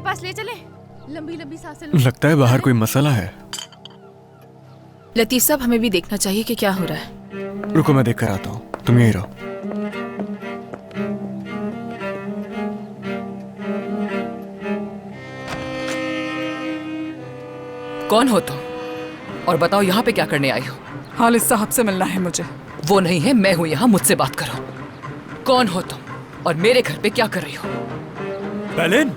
के पास ले चले। लंबी लंबी सांसें लो। लगता है बाहर कोई मसला है। लतीफ साहब, हमें भी देखना चाहिए कि क्या हो रहा है। रुको मैं देख कर आता हूँ, तुम यहीं रहो। कौन हो तुम और बताओ यहाँ पे क्या करने आई हो? हालिद साहब से मिलना है मुझे। वो नहीं है, मैं हूँ यहाँ, मुझसे बात करो। कौन हो तुम और मेरे घर पे क्या कर रही हो? बैलेन,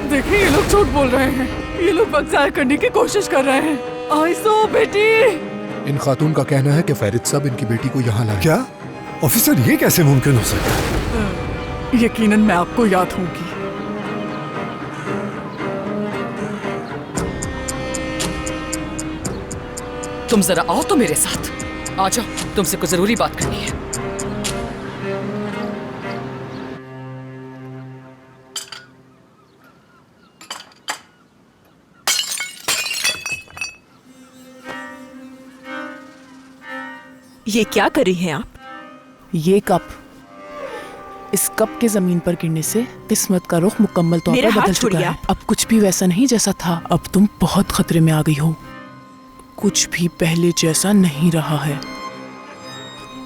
देखिए ये लोग झूठ बोल रहे हैं, ये लोग वक्त जाया करने की कोशिश कर रहे हैं। आइसो बेटी। इन खातून का कहना है कि फैरिद साहब इनकी बेटी को यहाँ लाए। क्या ऑफिसर, ये कैसे मुमकिन हो सकता है? यकीनन मैं आपको याद होंगी। तुम जरा आओ तो मेरे साथ आ जाओ, तुमसे कुछ जरूरी बात करनी है। ये क्या कर रही हैं आप? ये कप, इस कप के जमीन पर गिरने से किस्मत का रुख मुकम्मल तौर पर बदल चुका है। अब कुछ भी वैसा नहीं जैसा था। अब तुम बहुत खतरे में आ गई हो। कुछ भी पहले जैसा नहीं रहा है।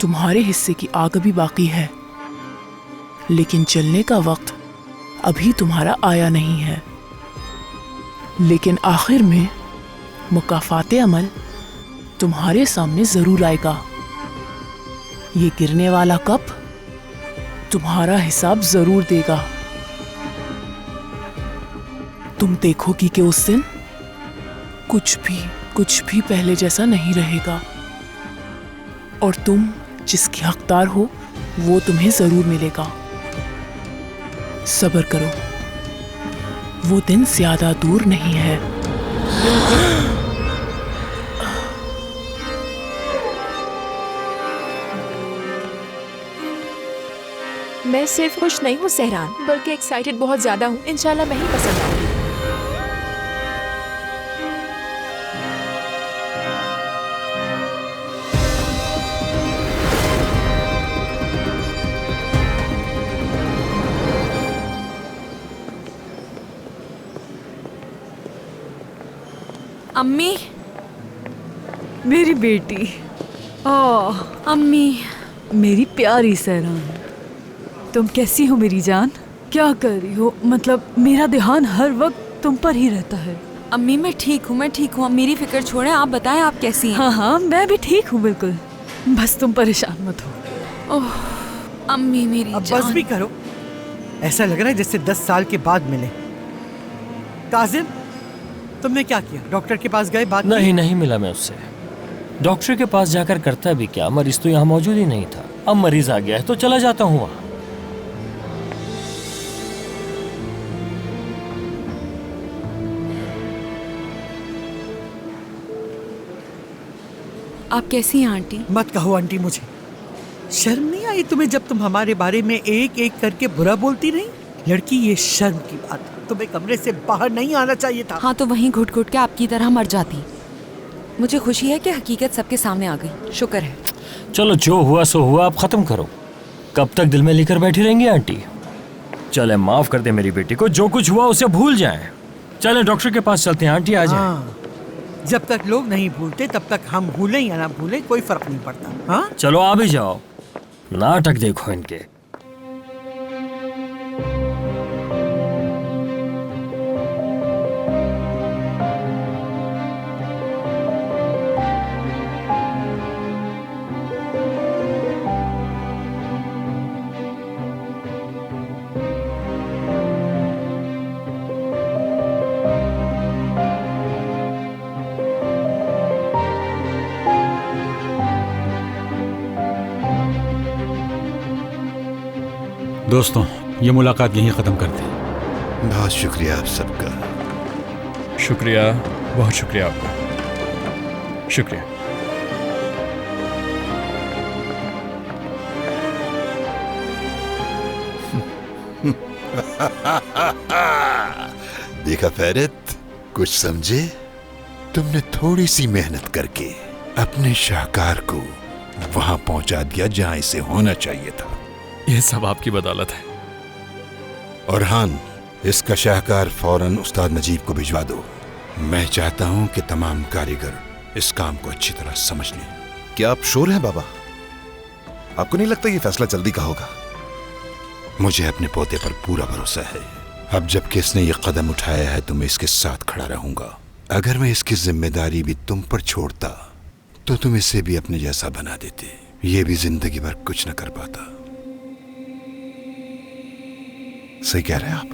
तुम्हारे हिस्से की आग अभी बाकी है, लेकिन चलने का वक्त अभी तुम्हारा आया नहीं है। लेकिन आखिर में मुकाफाते अमल तुम्हारे सामने जरूर आएगा। ये गिरने वाला कप तुम्हारा हिसाब जरूर देगा। तुम देखोगी कि उस दिन कुछ भी पहले जैसा नहीं रहेगा, और तुम जिसकी हकदार हो वो तुम्हें जरूर मिलेगा। सब्र करो, वो दिन ज्यादा दूर नहीं है। मैं सिर्फ खुश नहीं हूँ सहरान, बल्कि एक्साइटेड बहुत ज्यादा हूँ। इंशाल्लाह मैं ही पसंद आऊंगी। अम्मी, मेरी बेटी। अम्मी, मेरी प्यारी सहरान, तुम कैसी हो मेरी जान? क्या कर रही हो? मतलब मेरा ध्यान हर वक्त तुम पर ही रहता है। अम्मी मैं ठीक हूँ, मेरी फिक्र छोड़ें। आप बताएं आप कैसी हैं? हाँ हाँ, मैं भी ठीक हूँ बिल्कुल। बस तुम परेशान मत हो। ओह अम्मी मेरी अब जान। बस भी करो, ऐसा लग रहा है जैसे 10 साल के बाद मिले। काजिम, तुमने क्या किया? डॉक्टर के पास गए? बात नहीं मिला मैं उससे। डॉक्टर के पास जाकर करता भी क्या, मरीज तो यहाँ मौजूद ही नहीं था। अब मरीज आ गया है तो चला जाता हूँ वहाँ। आप कैसी हैं आंटी? मत कहो आंटी मुझे। शर्म नहीं आई तुम्हें जब तुम हमारे बारे में एक एक करके बुरा बोलती रही? लड़की, ये शर्म की बात है। तुम्हें कमरे से बाहर नहीं आना चाहिए था। हाँ तो वहीं घुट घुट के आपकी तरह मर जाती। मुझे खुशी है कि हकीकत सबके सामने आ गई। शुक्र है। चलो जो हुआ सो हुआ, आप खत्म करो। कब तक दिल में लेकर बैठी रहेंगी आंटी? चले माफ कर दे मेरी बेटी को, जो कुछ हुआ उसे भूल जाएं। चले डॉक्टर के पास चलते हैं आंटी, आ जाएं। हाँ, जब तक लोग नहीं भूलते तब तक हम भूलें या ना भूलें कोई फर्क नहीं पड़ता। हाँ चलो आ भी जाओ, नाटक देखो इनके। दोस्तों, ये मुलाकात यहीं ख़त्म करते हैं। बहुत शुक्रिया आप सबका। शुक्रिया, बहुत शुक्रिया आपका। शुक्रिया। देखा फैरिद, कुछ समझे? तुमने थोड़ी सी मेहनत करके अपने शाहकार को वहां पहुंचा दिया जहां इसे होना चाहिए था। ये सब आपकी बदौलत है। औरहान, इसका शाहकार फौरन उस्ताद नजीब को भिजवा दो। मैं चाहता हूं कि तमाम कारीगर इस काम को अच्छी तरह समझ लें। क्या आप श्योर हैं बाबा? आपको नहीं लगता ये फैसला जल्दी का होगा? मुझे अपने पोते पर पूरा भरोसा है। अब जबकि इसने ये कदम उठाया है तो मैं इसके साथ खड़ा रहूंगा। अगर मैं इसकी जिम्मेदारी भी तुम पर छोड़ता तो तुम इसे भी अपने जैसा बना देते। ये भी जिंदगी भर कुछ न कर पाता। सही कह रहे हैं आप।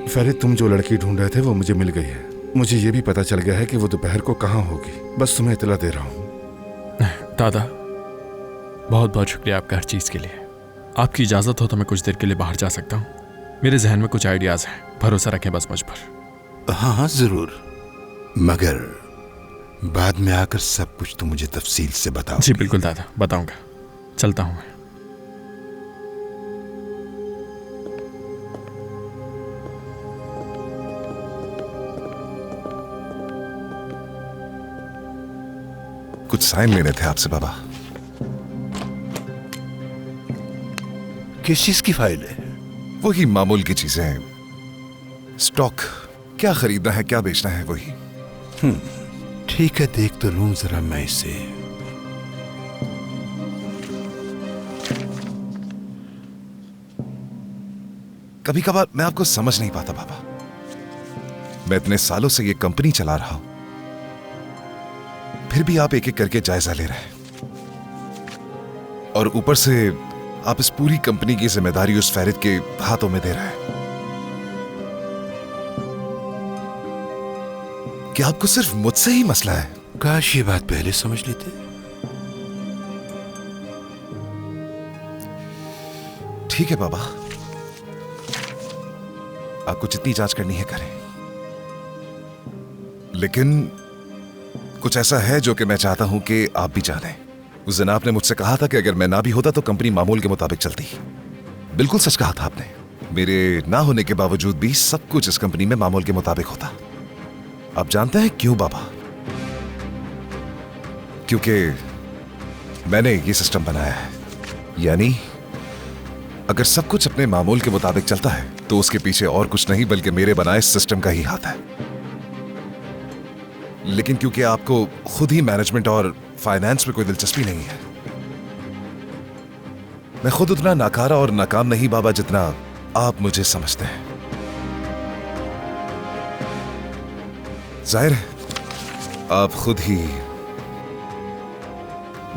फरीद, तुम जो लड़की ढूंढ रहे थे वो मुझे मिल गई है। मुझे ये भी पता चल गया है कि वो दोपहर को कहाँ होगी। बस तुम्हें इतला दे रहा हूँ। दादा, बहुत बहुत शुक्रिया आपका हर चीज के लिए। आपकी इजाजत हो तो मैं कुछ देर के लिए बाहर जा सकता हूँ। मेरे जहन में कुछ आइडियाज हैं, भरोसा रखें बस मुझ पर। हाँ हाँ जरूर, मगर बाद में आकर सब कुछ तो मुझे तफसील से बताओ। जी बिल्कुल दादा, बताऊंगा। चलता हूँ मैं। कुछ साइन लेने थे आपसे बाबा। किस चीज की फाइल है? वही मामूल की चीजें, स्टॉक, क्या खरीदना है क्या बेचना है वही। ठीक है, देख तो लूं जरा मैं इसे। कभी कभार मैं आपको समझ नहीं पाता बाबा। मैं इतने सालों से ये कंपनी चला रहा हूं, फिर भी आप एक एक करके जायजा ले रहे हैं, और ऊपर से आप इस पूरी कंपनी की जिम्मेदारी उस फैरिद के हाथों में दे रहे हैं। क्या आपको सिर्फ मुझसे ही मसला है? काश ये बात पहले समझ लेते। ठीक है बाबा, आपको जितनी जांच करनी है करें, लेकिन कुछ ऐसा है जो कि मैं चाहता हूं कि आप भी जानें। उस दिन आपने मुझसे कहा था कि अगर मैं ना भी होता तो कंपनी मामूल के मुताबिक चलती। बिल्कुल सच कहा था आपने। मेरे ना होने के बावजूद भी सब कुछ इस कंपनी में मामूल के मुताबिक होता। आप जानते हैं क्यों बाबा? क्योंकि मैंने ये सिस्टम बनाया है। यानी अगर सब कुछ अपने मामूल के मुताबिक चलता है तो उसके पीछे और कुछ नहीं बल्कि मेरे बनाए सिस्टम का ही हाथ है। लेकिन क्योंकि आपको खुद ही मैनेजमेंट और फाइनेंस में कोई दिलचस्पी नहीं है, मैं खुद उतना नाकारा और नाकाम नहीं बाबा जितना आप मुझे समझते हैं। जाहिर है आप खुद ही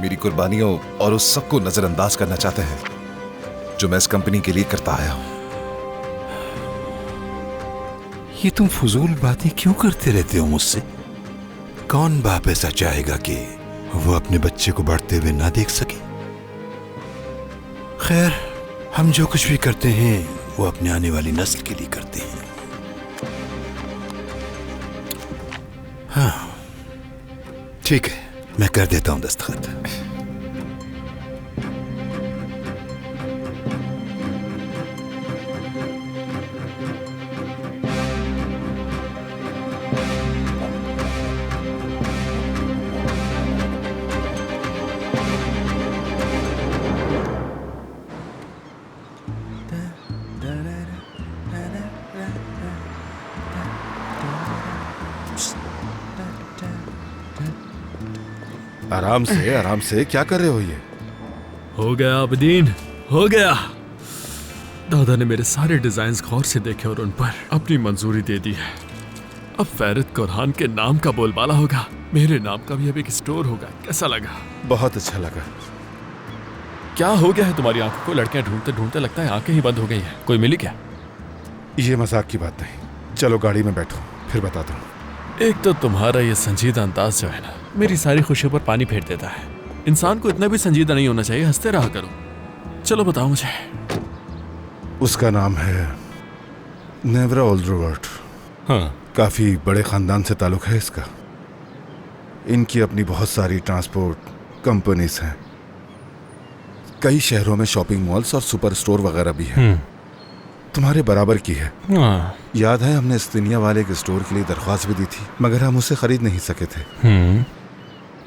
मेरी कुर्बानियों और उस सबको नजरअंदाज करना चाहते हैं जो मैं इस कंपनी के लिए करता आया हूं। ये तुम फजूल बातें क्यों करते रहते हो मुझसे? कौन बाप ऐसा चाहेगा कि वो अपने बच्चे को बढ़ते हुए ना देख सके? खैर, हम जो कुछ भी करते हैं वो अपने आने वाली नस्ल के लिए करते हैं। हाँ ठीक है, मैं कर देता हूं दस्तखत। आराम से क्या कर रहे हो ये? हो गया अबदीन, हो गया। दादा ने मेरे सारे डिजाइन्स गौर से देखे और उन पर अपनी मंजूरी दे दी है। अब फैरिद कुरहान के नाम का बोलबाला होगा, मेरे नाम का भी अब एक स्टोर होगा। कैसा लगा? बहुत अच्छा लगा। क्या हो गया है तुम्हारी आंखों को? लड़कियां ढूंढते ढूंढते लगता है आंखें ही बंद हो गई हैं। कोई मिली क्या? ये मजाक की बात नहीं। चलो गाड़ी में बैठो, फिर बताता हूँ। एक तो तुम्हारा ये संजीदा अंदाज जो है ना, मेरी सारी खुशियों पर पानी फेर देता है। इंसान को इतना भी संजीदा नहीं होना चाहिए, हंसते रहा करो। चलो बताओ मुझे। उसका नाम है नेवरा ओल्ड्रोवर्ट। हाँ, काफी बड़े खानदान से ताल्लुक है इसका। इनकी अपनी बहुत सारी ट्रांसपोर्ट कंपनीज हैं। कई शहरों में शॉपिंग मॉल्स और सुपर स्टोर वगैरह भी हैं। तुम्हारे बराबर की है। हाँ। याद है हमने स्तिनिया वाले के स्टोर के लिए दरख्वास्त भी दी थी, मगर हम उसे खरीद नहीं सके थे।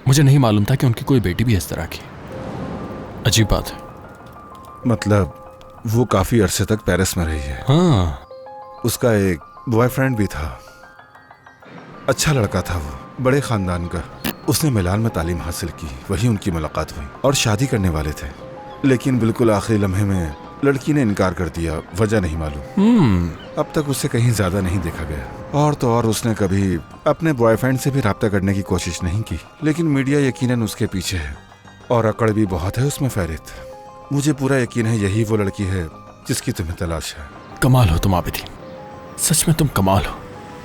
मुझे नहीं मालूम था कि उनकी कोई बेटी भी है इस तरह की। अजीब बात है। मतलब वो काफी अरसे तक पेरिस में रही है। हाँ। उसका एक बॉयफ्रेंड भी था, अच्छा लड़का था वो, बड़े खानदान का। उसने मिलान में तालीम हासिल की, वही उनकी मुलाकात हुई और शादी करने वाले थे, लेकिन बिल्कुल आखिरी लम्हे में लड़की ने इनकार कर दिया, वजह नहीं मालूम। अब तक उसे कहीं ज्यादा नहीं देखा गया। और तो और उसने कभी अपने बॉयफ्रेंड से भी राब्ता करने की कोशिश नहीं की, लेकिन मीडिया यकीनन उसके पीछे है और अकड़ भी बहुत है उसमें। फैरित, मुझे पूरा यकीन है यही वो लड़की है जिसकी तुम्हें तलाश है। कमाल हो तुम आबिदीन, सच में तुम कमाल हो।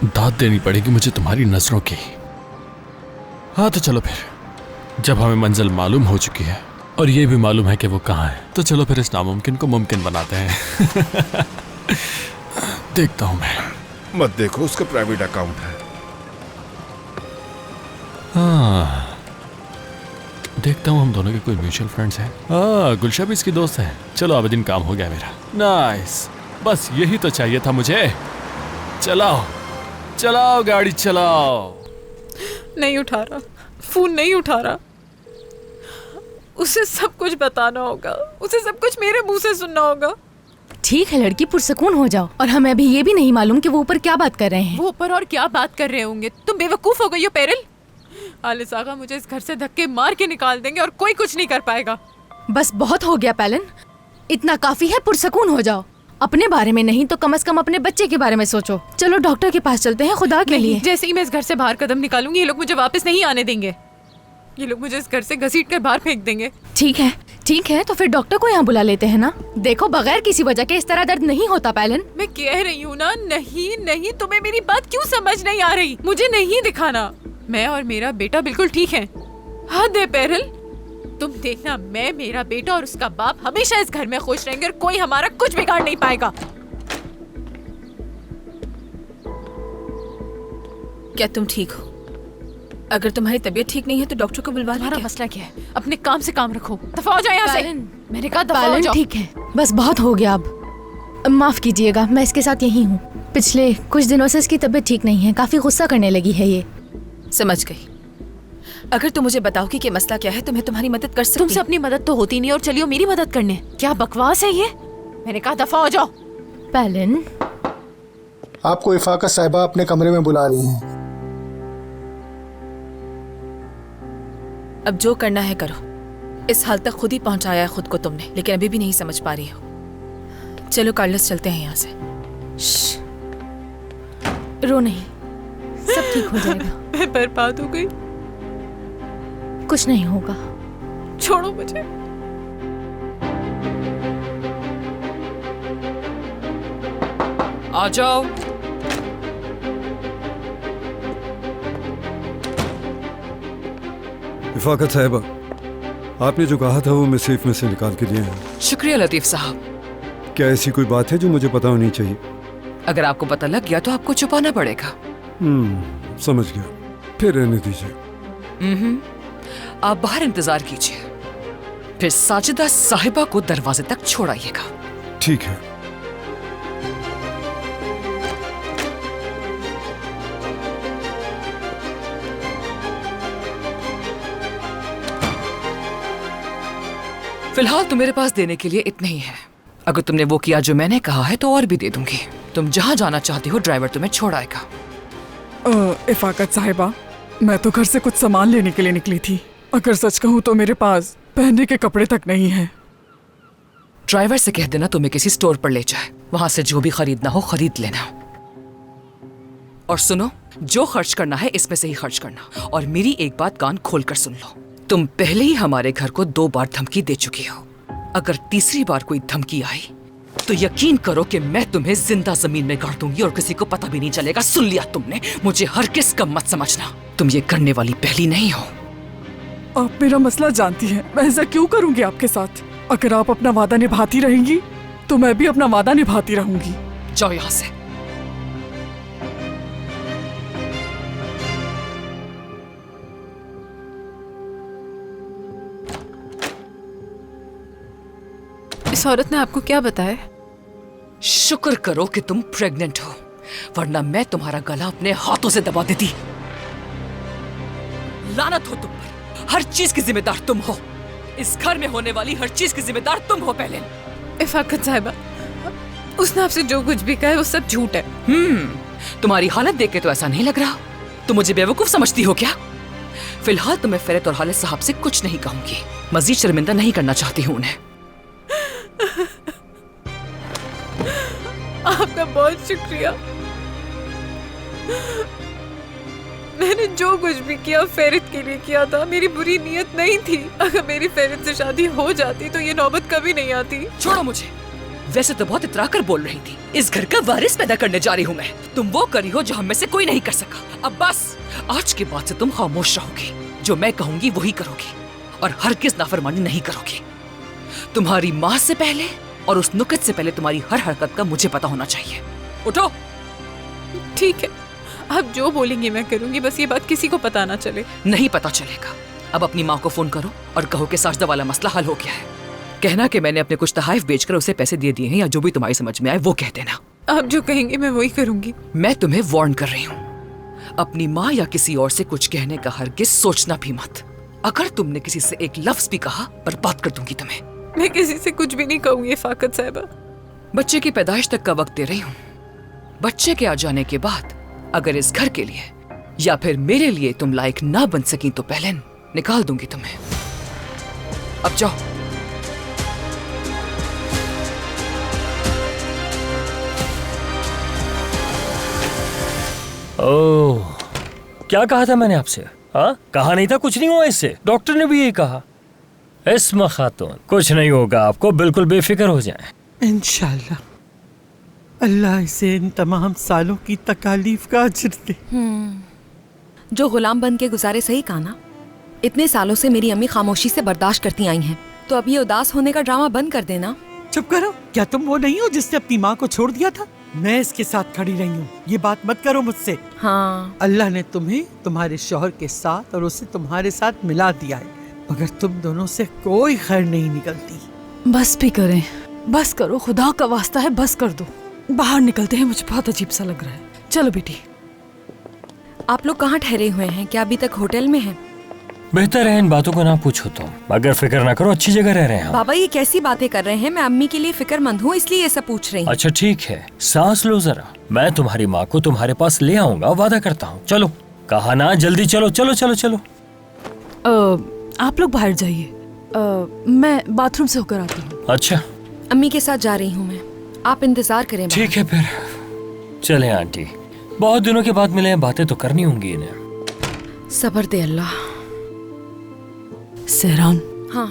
दाद देनी पड़ेगी मुझे तुम्हारी नजरों की। हाँ तो चलो फिर, जब हमें मंजिल मालूम हो चुकी है और ये भी मालूम है कि वो कहाँ है, तो चलो फिर इस नामुमकिन को मुमकिन बनाते हैं। देखता हूँ मैं। मत देखो, उसका प्राइवेट अकाउंट है। हाँ, देखता हूँ हम दोनों के कोई म्यूचुअल फ्रेंड्स हैं। हाँ, गुलशा भी इसकी दोस्त है। चलो आबिदीन, काम हो गया मेरा। नाइस, बस यही तो चाहिए था मुझे। चलाओ चलाओ गाड़ी चलाओ। नहीं उठा रहा, फोन नहीं उठा रहा। उसे सब कुछ बताना होगा, उसे सब कुछ मेरे मुंह से सुनना होगा। ठीक है लड़की, पुरसकून हो जाओ। और हमें अभी ये भी नहीं मालूम कि वो ऊपर क्या बात कर रहे हैं। वो ऊपर और क्या बात कर रहे होंगे? तुम बेवकूफ हो गई हो पेरिल। आलिस आगा मुझे इस घर से धक्के मार के निकाल देंगे और कोई कुछ नहीं कर पाएगा। बस बहुत हो गया पैलन, इतना काफी है। पुरसकून हो जाओ। अपने बारे में नहीं तो कम से कम अपने बच्चे के बारे में सोचो। चलो डॉक्टर के पास चलते हैं, खुदा के लिए। जैसे ही मैं इस घर से बाहर कदम निकालूंगी, ये लोग मुझे वापस नहीं आने देंगे। ये लोग मुझे इस घर से घसीट कर बाहर फेंक देंगे। ठीक है तो फिर डॉक्टर को यहाँ बुला लेते हैं ना। देखो, बगैर किसी वजह के इस तरह दर्द नहीं होता पैलन। मैं कह रही हूँ ना, नहीं, तुम्हें मेरी बात क्यों समझ नहीं आ रही? मुझे नहीं दिखाना। मैं और मेरा बेटा बिल्कुल ठीक है। हद है पेरिल, तुम देखना, मैं, मेरा बेटा और उसका बाप हमेशा इस घर में खुश रहेंगे और कोई हमारा कुछ बिगाड़ नहीं पाएगा। क्या तुम ठीक हो? अगर तुम्हारी तबीयत ठीक नहीं है तो डॉक्टर को बुलवा। तुम्हारा मसला क्या है? अपने काम से काम रखो। दफा हो जाओ यहाँ से। मैंने कहा दफा हो जाओ। ठीक है, बस बहुत हो गया अब। माफ कीजिएगा, मैं इसके साथ यही हूँ। पिछले कुछ दिनों से इसकी तबीयत ठीक नहीं है, काफी गुस्सा करने लगी है ये। समझ गई। अगर तुम मुझे बताओगी कि मसला क्या है तो मैं तुम्हारी मदद कर सकती हूँ। तुमसे अपनी मदद तो होती नहीं और चलियो मेरी मदद करने। क्या बकवास है ये? मैंने कहा दफा हो जाओ। पैलन, आपको इफाका साहिबा अपने कमरे में बुला रही हैं। अब जो करना है करो। इस हाल तक खुद ही पहुंचाया है खुद को तुमने, लेकिन अभी भी नहीं समझ पा रही हो। चलो कार्लोस, चलते हैं यहाँ से। रो नहीं, सब ठीक हो जाएगा। मैं बर्बाद हो गई। कुछ नहीं होगा, छोड़ो मुझे। आ जाओ। इफाकत साहिबा, आपने जो कहा था वो मैं सेफ में से निकाल के दिए हैं। शुक्रिया लतीफ साहब। क्या ऐसी कोई बात है जो मुझे पता होनी चाहिए? अगर आपको पता लग गया तो आपको छुपाना पड़ेगा। समझ गया, फिर रहने दीजिए। आप बाहर इंतजार कीजिए, फिर साजिदा साहिबा को दरवाजे तक छोड़ाइएगा। ठीक है। फिलहाल तो मेरे पास देने के लिए इतना ही है। अगर तुमने वो किया जो मैंने कहा है तो और भी दे दूंगी। तुम जहां जाना चाहती हो ड्राइवर तुम्हें छोड़ आएगा। इफाकत साहिबा, मैं तो घर से कुछ सामान लेने के लिए निकली थी। अगर सच कहूँ तो मेरे पास पहनने के कपड़े तक नहीं हैं। ड्राइवर से कह देना तुम्हें किसी स्टोर पर ले जाए, वहां से जो भी खरीदना हो खरीद लेना। और सुनो, जो खर्च करना है इसमें से ही खर्च करना। और मेरी एक बात कान खोल कर सुन लो, तुम पहले ही हमारे घर को 2 बार धमकी दे चुकी हो। अगर तीसरी बार कोई धमकी आई तो यकीन करो कि मैं तुम्हें जिंदा जमीन में गाड़ दूंगी और किसी को पता भी नहीं चलेगा। सुन लिया तुमने? मुझे हरगिज़ कम मत समझना, तुम ये करने वाली पहली नहीं हो। आप मेरा मसला जानती हैं, मैं ऐसा क्यों करूंगी आपके साथ? अगर आप अपना वादा निभाती रहेंगी तो मैं भी अपना वादा निभाती रहूंगी। जाओ यहाँ से। इस औरत ने आपको क्या बताया? शुक्र करो कि तुम प्रेग्नेंट हो, वरना मैं तुम्हारा गला अपने हाथों से दबा देती। लानत हो तुम पर, हर चीज की जिम्मेदार तुम हो। इस घर में होने वाली हर चीज की जिम्मेदार तुम हो। पहले इफाकत साहिबा, उसने आपसे जो कुछ भी कहा है वो सब झूठ है। तुम्हारी हालत देख के तो ऐसा नहीं लग रहा। तुम मुझे बेवकूफ समझती हो क्या? फिलहाल तो मैं फेरत और हालिद साहब से कुछ नहीं कहूंगी। मजीद शर्मिंदा नहीं करना चाहती हूँ उन्हें। आपका बहुत शुक्रिया। मैंने जो कुछ भी किया फेरित के लिए किया था। मेरी बुरी नीयत नहीं थी। अगर मेरी फेरित से शादी हो जाती तो ये नौबत कभी नहीं आती। छोड़ो मुझे। वैसे तो बहुत इतरा कर बोल रही थी। इस घर का वारिस पैदा करने जा रही हूँ मैं। तुम वो करी हो जो हम में से कोई नहीं कर सका। अब बस, आज के बाद से तुम खामोश रहोगी। जो मैं कहूंगी वही करोगी और हरगिज नाफरमानी नहीं करोगी। तुम्हारी माँ से पहले और उस नुक्कत से पहले तुम्हारी हर हरकत का मुझे पता होना चाहिए। उठो। ठीक है, आप जो बोलेंगे मैं करूंगी, बस ये बात किसी को पता ना चले। नहीं पता चलेगा। अब अपनी माँ को फोन करो और कहो कि साजदा वाला मसला हल हो गया है। कहना कि मैंने अपने कुछ तहाइफ बेचकर उसे पैसे दे दिए हैं, या जो भी तुम्हारी समझ में आए वो कह देना। आप जो कहेंगे मैं वही करूंगी। मैं तुम्हें वार्न कर रही हूँ, अपनी माँ या किसी और से कुछ कहने का हरगिज सोचना भी मत। अगर तुमने किसी से एक लफ्ज भी कहा, बर्बाद कर दूंगी तुम्हें। मैं किसी से कुछ भी नहीं कहूंगी फाकत साहिबा। बच्चे की पैदाइश तक का वक्त दे रही हूँ। बच्चे के आ जाने के बाद अगर इस घर के लिए या फिर मेरे लिए तुम लायक ना बन सकी तो पहले निकाल दूंगी तुम्हें। अब जाओ। ओह, क्या कहा था मैंने आपसे? हाँ, कहा नहीं था कुछ नहीं हुआ इससे। डॉक्टर ने भी यही कहा। इस्मा खातून, कुछ नहीं होगा आपको, बिल्कुल बेफिक्र हो जाएं। इंशाल्लाह अल्लाह इसे इन तमाम सालों की तकालीफ का अजर दे। जो गुलाम बन के गुजारे, सही कहा ना। इतने सालों से मेरी अम्मी खामोशी से बर्दाश्त करती आई हैं, तो अब ये उदास होने का ड्रामा बंद कर देना। चुप करो। क्या तुम वो नहीं हो जिसने अपनी माँ को छोड़ दिया था? मैं इसके साथ खड़ी रही हूँ। ये बात मत करो मुझसे। हाँ, अल्लाह ने तुम्हें तुम्हारे शौहर के साथ और उसे तुम्हारे साथ मिला दिया है, मगर तुम दोनों से कोई खैर नहीं निकलती। बस भी करें, बस करो, खुदा का वास्ता है, बस कर दो। बाहर निकलते हैं, मुझे बहुत अजीब सा लग रहा है। चलो बेटी। आप लोग कहाँ ठहरे हुए हैं? क्या अभी तक होटल में हैं? बेहतर है इन बातों को ना पूछो तुम, मगर फिक्र ना करो, अच्छी जगह रह रहे हैं। बाबा ये कैसी बातें कर रहे हैं? मैं अम्मी के लिए फिक्रमंद हूँ, इसलिए ये सब पूछ रही हूँ। अच्छा ठीक है, सांस लो जरा। मैं तुम्हारी माँ को तुम्हारे पास ले आऊंगा, वादा करता हूँ। चलो, कहा ना, जल्दी चलो चलो चलो चलो। आप लोग बाहर जाइए, मैं बाथरूम से होकर आती हूँ। अच्छा, अम्मी के साथ जा रही हूँ मैं, आप इंतजार करें। ठीक है फिर चले आंटी, बहुत दिनों के बाद मिले हैं, बातें तो करनी होंगी इन्हें। सब्र दे अल्लाह। सहरान। हाँ।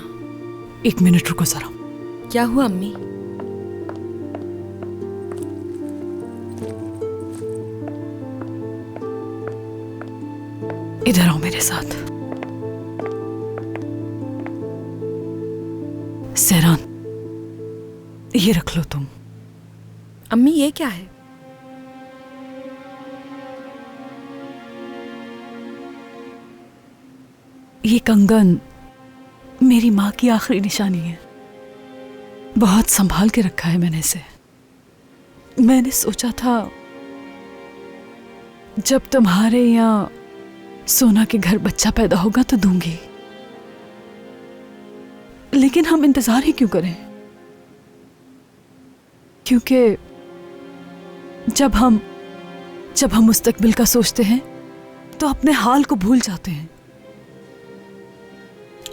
1 मिनट रुको जरा। क्या हुआ अम्मी? इधर आओ मेरे साथ। सहरान, ये रख लो तुम। अम्मी ये क्या है? ये कंगन मेरी माँ की आखिरी निशानी है। बहुत संभाल के रखा है मैंने इसे। मैंने सोचा था जब तुम्हारे यहाँ सोना के घर बच्चा पैदा होगा तो दूंगी, लेकिन हम इंतजार ही क्यों करें? क्योंकि जब हम मुस्तकबिल का सोचते हैं तो अपने हाल को भूल जाते हैं।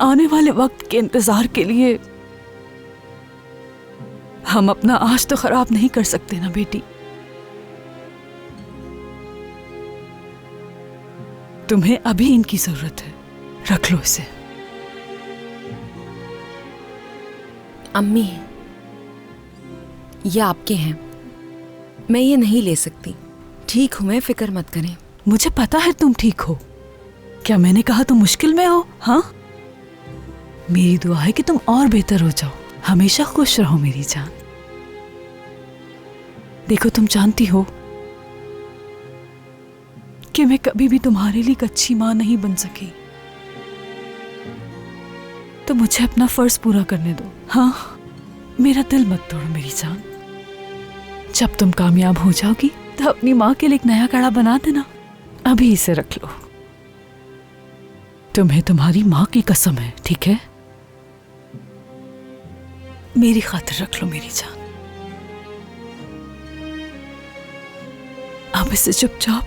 आने वाले वक्त के इंतजार के लिए हम अपना आज तो खराब नहीं कर सकते ना बेटी। तुम्हें अभी इनकी जरूरत है, रख लो इसे। अम्मी ये आपके हैं, मैं ये नहीं ले सकती। ठीक हूं मैं, फिक्र मत करें। मुझे पता है तुम ठीक हो। क्या मैंने कहा तुम मुश्किल में हो? हाँ, मेरी दुआ है कि तुम और बेहतर हो जाओ। हमेशा खुश रहो मेरी जान। देखो तुम जानती हो कि मैं कभी भी तुम्हारे लिए एक अच्छी मां नहीं बन सकी, तो मुझे अपना फर्ज पूरा करने दो। हाँ, मेरा दिल मत तोड़ो मेरी जान। जब तुम कामयाब हो जाओगी तो अपनी माँ के लिए एक नया कड़ा बना देना। अभी इसे रख लो। तुम्हें तुम्हारी माँ की कसम है, ठीक है? मेरी खातिर रख लो मेरी जान। अब इसे चुपचाप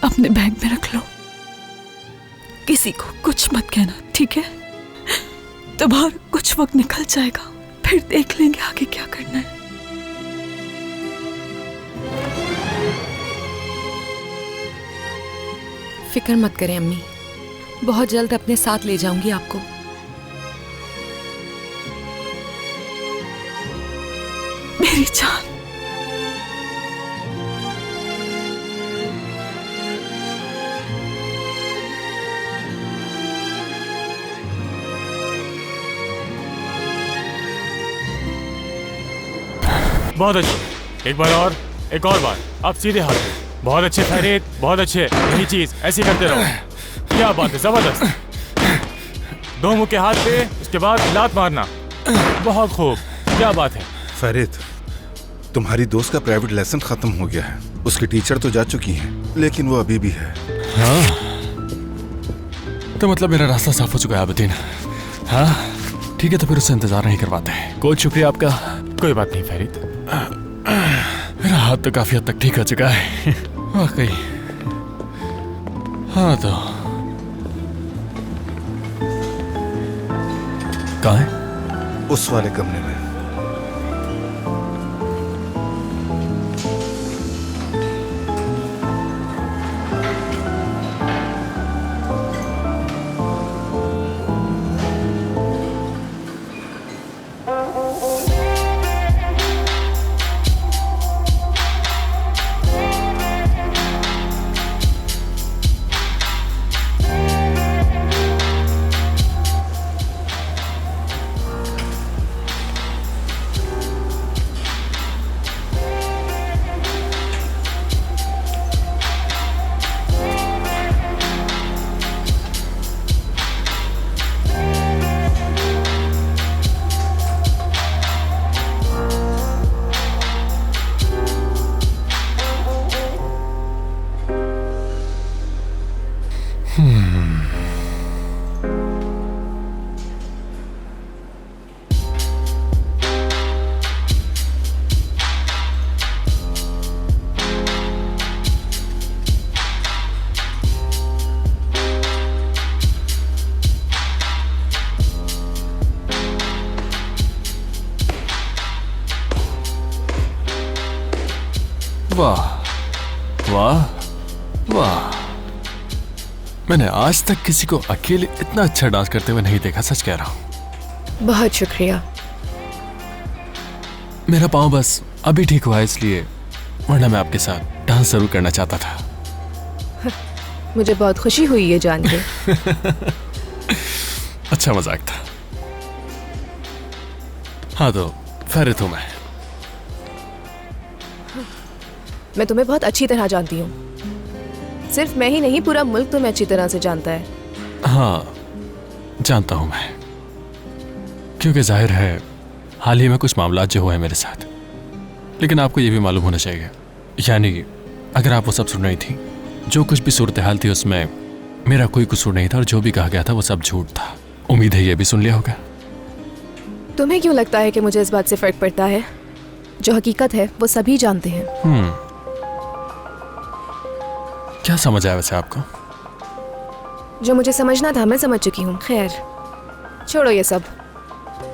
अपने बैग में रख लो। किसी को कुछ मत कहना, ठीक है? तुम्हारा कुछ वक्त निकल जाएगा, फिर देख लेंगे आगे क्या करना है। फिक्र मत करें अम्मी, बहुत जल्द अपने साथ ले जाऊंगी आपको। मेरी जान। बहुत अच्छे, एक बार और, एक और बार। आप सीधे हाथ में। बहुत अच्छे फरीद, बहुत अच्छे। यही चीज ऐसी करते रहो। क्या बात है, जबरदस्त। दो मुंह के हाथ पे, उसके बाद लात मारना। बहुत खूब, क्या बात है। फरीद, तुम्हारी दोस्त का प्राइवेट लेसन खत्म हो गया है। उसकी टीचर तो जा चुकी हैं, लेकिन वो अभी भी है। हाँ, तो मतलब मेरा रास्ता साफ हो चुका है आबदीन। हाँ ठीक है, तो फिर उससे इंतजार नहीं करवाते। कोच शुक्रिया आपका। कोई बात नहीं फरीद। मेरा हाथ तो काफी हद तक ठीक हो चुका है वाकई। हाँ तो कहाँ है? उस वाले कमरे में। वाह वाह वाह, मैंने आज तक किसी को अकेले इतना अच्छा डांस करते हुए नहीं देखा, सच कह रहा हूँ। बहुत शुक्रिया। मेरा पाँव बस अभी ठीक हुआ है इसलिए, वरना मैं आपके साथ डांस जरूर करना चाहता था। मुझे बहुत खुशी हुई ये जान के। अच्छा मजाक था। हाँ तो फरीद हूँ मैं तुम्हें बहुत अच्छी तरह जानती हूँ। सिर्फ मैं ही नहीं, पूरा मुल्क तुम्हें अच्छी तरह से जानता है। हाँ जानता हूँ मैं, क्योंकि जाहिर है हाल ही में कुछ मामला जो हुए हैं मेरे साथ। लेकिन आपको ये भी मालूम होना चाहिए, यानी अगर आप वो सब सुन रही थी, जो कुछ भी सूरत हाल थी उसमें मेरा कोई कसूर नहीं था, और जो भी कहा गया था वो सब झूठ था। उम्मीद है ये भी सुन लिया होगा। तुम्हें क्यों लगता है कि मुझे इस बात से फर्क पड़ता है? जो हकीकत है वो सभी जानते हैं। क्या समझ आया वैसे आपको? जो मुझे समझना था मैं समझ चुकी हूँ। खैर छोड़ो ये सब।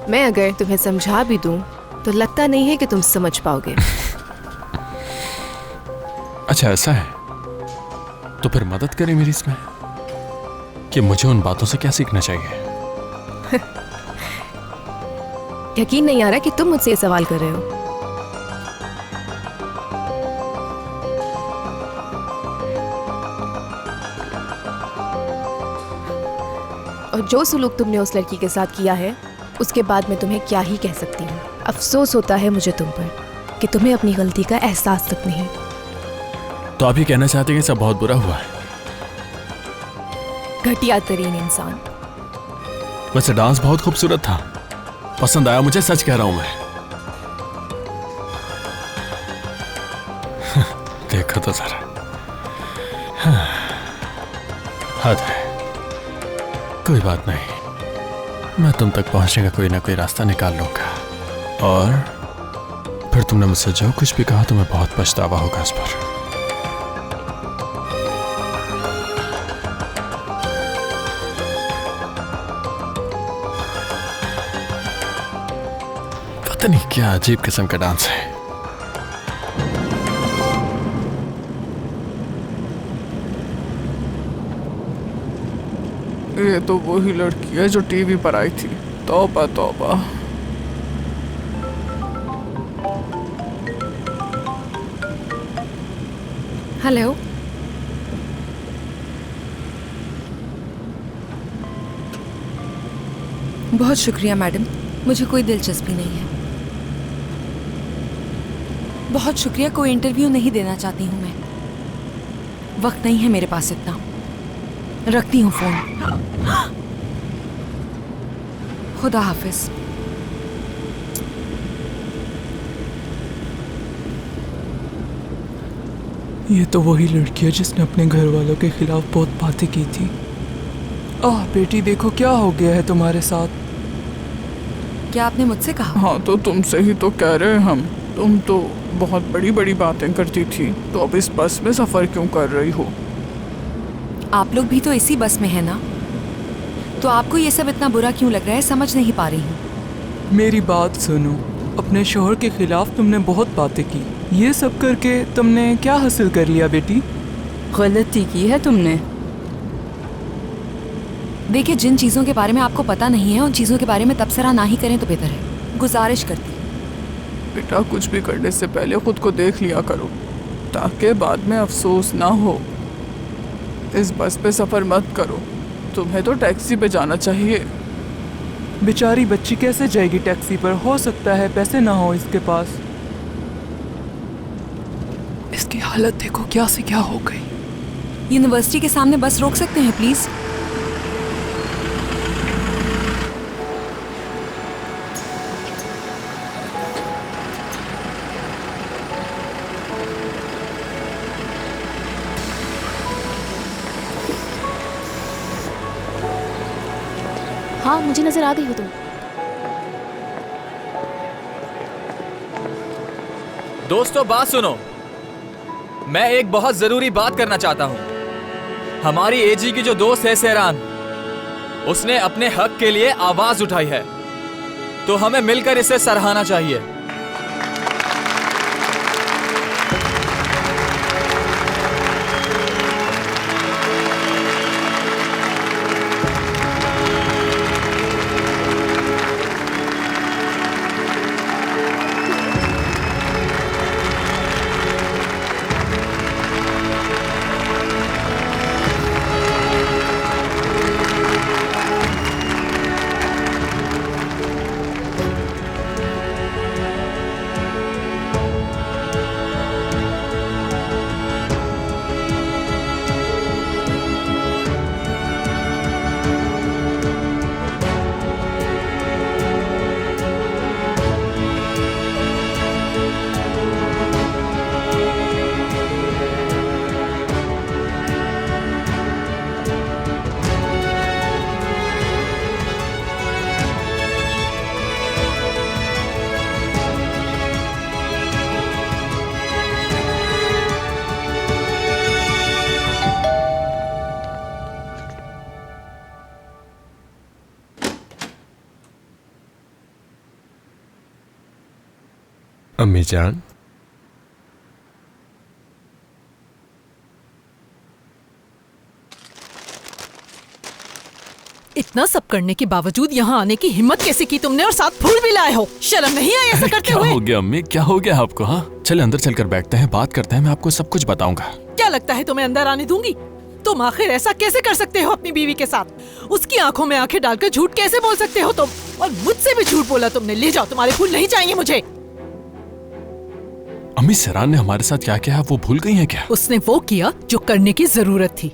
मैं अगर तुम्हें समझा भी दूं तो लगता नहीं है कि तुम समझ पाओगे। अच्छा ऐसा है, तो फिर मदद करें मेरी इसमें, कि मुझे उन बातों से क्या सीखना चाहिए। यकीन नहीं आ रहा कि तुम मुझसे ये सवाल कर रहे हो। और जो सुलूक तुमने उस लड़की के साथ किया है, उसके बाद मैं तुम्हें क्या ही कह सकती हूँ। अफसोस होता है मुझे तुम पर कि तुम्हें अपनी गलती का एहसास तक नहीं। तो आप ये कहना चाहते हैं कि सब बहुत बुरा हुआ है? घटिया तरीन इंसान। वैसे डांस बहुत खूबसूरत था, पसंद आया मुझे, सच कह रहा हूं मैं। देखो तो जरा। हाँ, हद है। कोई बात नहीं, मैं तुम तक पहुंचने का कोई ना कोई रास्ता निकाल लूंगा, और फिर तुमने मुझसे जो कुछ भी कहा तुम्हें बहुत पछतावा होगा इस पर। पता नहीं क्या अजीब किस्म का डांस है। ये तो वही लड़की है जो टीवी पर आई थी। तौबा तौबा। हेलो। बहुत शुक्रिया मैडम, मुझे कोई दिलचस्पी नहीं है। बहुत शुक्रिया, कोई इंटरव्यू नहीं देना चाहती हूँ मैं। वक्त नहीं है मेरे पास इतना। रखती हूँ फोन। खुदा हाफिज। ये तो वही लड़की है जिसने अपने घर वालों के खिलाफ बहुत बातें की थी। आह बेटी, देखो क्या हो गया है तुम्हारे साथ। क्या आपने मुझसे कहा? हाँ तो तुमसे ही तो कह रहे हैं हम। तुम तो बहुत बड़ी बड़ी बातें करती थी, तो अब इस बस में सफर क्यों कर रही हो? आप लोग भी तो इसी बस में है ना, तो आपको ये सब इतना बुरा क्यों लग रहा है, समझ नहीं पा रही हूँ। मेरी बात सुनो, अपने शोहर के खिलाफ तुमने बहुत बातें की। ये सब करके तुमने क्या हासिल कर लिया बेटी? गलती की है तुमने। देखिए, जिन चीज़ों के बारे में आपको पता नहीं है उन चीज़ों के बारे में तबसरा ना ही करें तो बेहतर है। गुजारिश करती। बेटा, कुछ भी करने से पहले खुद को देख लिया करो, ताकि बाद में अफसोस ना हो। इस बस पे सफ़र मत करो, तुम्हें तो टैक्सी पे जाना चाहिए। बेचारी बच्ची कैसे जाएगी टैक्सी पर? हो सकता है पैसे ना हो इसके पास। इसकी हालत देखो क्या से क्या हो गई। यूनिवर्सिटी के सामने बस रोक सकते हैं प्लीज़? हाँ, मुझे नजर आ गई हो तुम। दोस्तों बात सुनो, मैं एक बहुत जरूरी बात करना चाहता हूं। हमारी एजी की जो दोस्त है सहरान, उसने अपने हक के लिए आवाज उठाई है, तो हमें मिलकर इसे सराहना चाहिए। अम्मी जान, इतना सब करने के बावजूद यहाँ आने की हिम्मत कैसे की तुमने, और साथ फूल भी लाए हो? शर्म नहीं आई ऐसा करते हुए? क्या हो गया अम्मी, क्या हो गया आपको? हाँ चले अंदर चलकर बैठते हैं, बात करते हैं, मैं आपको सब कुछ बताऊंगा। क्या लगता है तुम्हें अंदर आने दूंगी? तुम आखिर ऐसा कैसे कर सकते हो अपनी बीवी के साथ? उसकी आंखों में आंखें डालकर झूठ कैसे बोल सकते हो तुम? और मुझसे भी झूठ बोला तुमने। ले जाओ, तुम्हारे फूल नहीं चाहिए मुझे। अम्मी, सहरान ने हमारे साथ क्या किया वो भूल गई हैं क्या? उसने वो किया जो करने की जरूरत थी,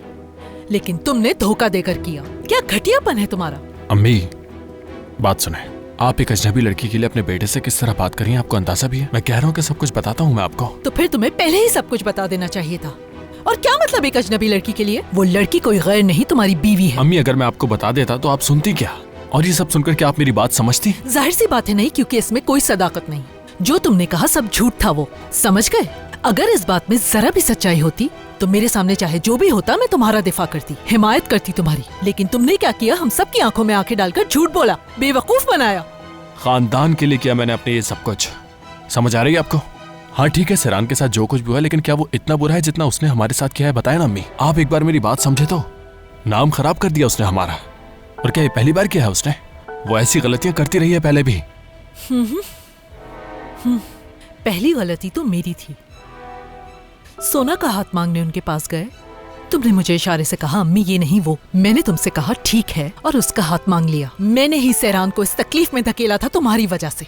लेकिन तुमने धोखा देकर किया। क्या घटियापन है तुम्हारा। अम्मी बात सुने, आप एक अजनबी लड़की के लिए अपने बेटे से किस तरह बात करी है आपको अंदाजा भी है? मैं कह रहा हूँ कि सब कुछ बताता हूँ मैं आपको। तो फिर तुम्हें पहले ही सब कुछ बता देना चाहिए था। और क्या मतलब एक अजनबी लड़की के लिए? वो लड़की कोई गैर नहीं, तुम्हारी बीवी है। अम्मी, अगर मैं आपको बता देता तो आप सुनती क्या? और ये सब सुनकर क्या आप मेरी बात समझती? जाहिर सी बात है नहीं, क्योंकि इसमें कोई सदाकत नहीं। जो तुमने कहा सब झूठ था, वो समझ गए। अगर इस बात में जरा भी सच्चाई होती तो मेरे सामने चाहे जो भी होता मैं तुम्हारा दिफा करती, हिमायत करती तुम्हारी। लेकिन तुमने क्या किया? हम सब की आंखों में आंखें डालकर झूठ बोला, बेवकूफ बनाया। खानदान के लिए किया मैंने अपने ये सब कुछ। समझ आ रही है आपको? हाँ ठीक है, सेरान के साथ जो कुछ भी हुआ, लेकिन क्या वो इतना बुरा है जितना उसने हमारे साथ किया है? बताया ना अम्मी। आप एक बार मेरी बात समझे तो। नाम खराब कर दिया उसने हमारा। और क्या ये पहली बार किया है उसने? वो ऐसी गलतियां करती रही है पहले भी। पहली गलती तो मेरी थी। सोना का हाथ मांगने उनके पास गए, तुमने मुझे इशारे से कहा अम्मी ये नहीं वो। मैंने तुमसे कहा ठीक है और उसका हाथ मांग लिया। मैंने ही सेरान को इस तकलीफ में धकेला था तुम्हारी वजह से।